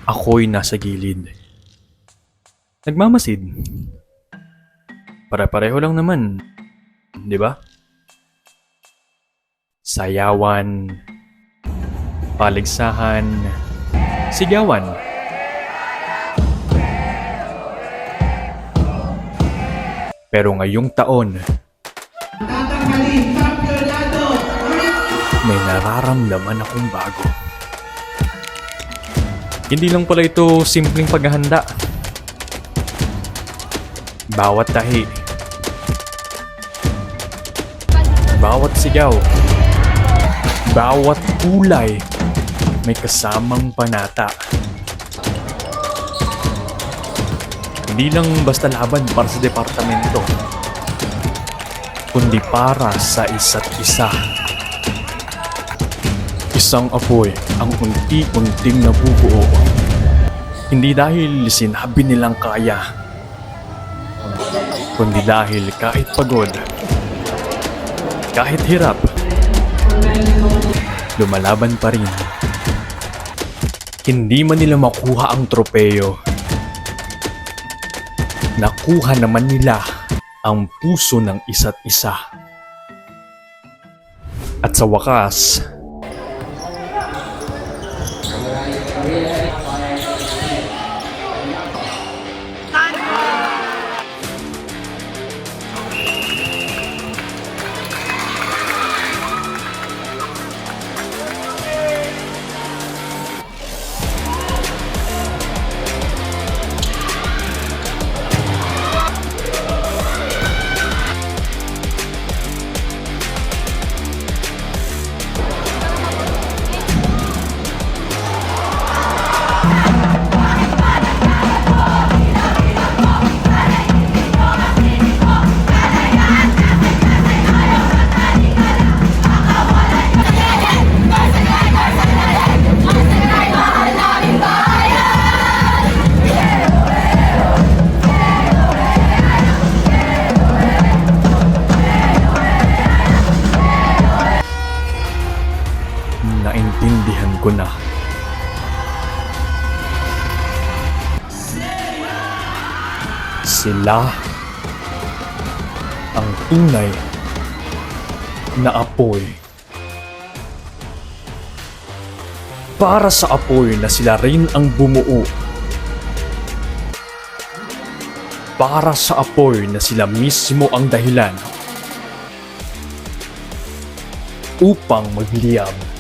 Ako'y nasa gilid. Nagmamasid. Pare-pareho lang naman, di ba? Sayawan, paligsahan, sigawan. Pero ngayong taon, may nararamdaman akong bago. Hindi lang pala ito simpleng paghahanda. Bawat tahi, bawat sigaw, bawat kulay may kasamang panata. Hindi lang basta laban para sa departamento, kundi para sa isa't isa. Isang apoy ang unti-unting nabubuo. Hindi dahil sinabi nilang kaya, kundi dahil kahit pagod, kahit hirap, lumalaban pa rin. Hindi man nila makuha ang tropeyo, nakuha naman nila ang puso ng isa't isa. At sa wakas, naintindihan ko na. Sila ang tunay na apoy. Para sa apoy na sila rin ang bumuo. Para sa apoy na sila mismo ang dahilan upang magliyab.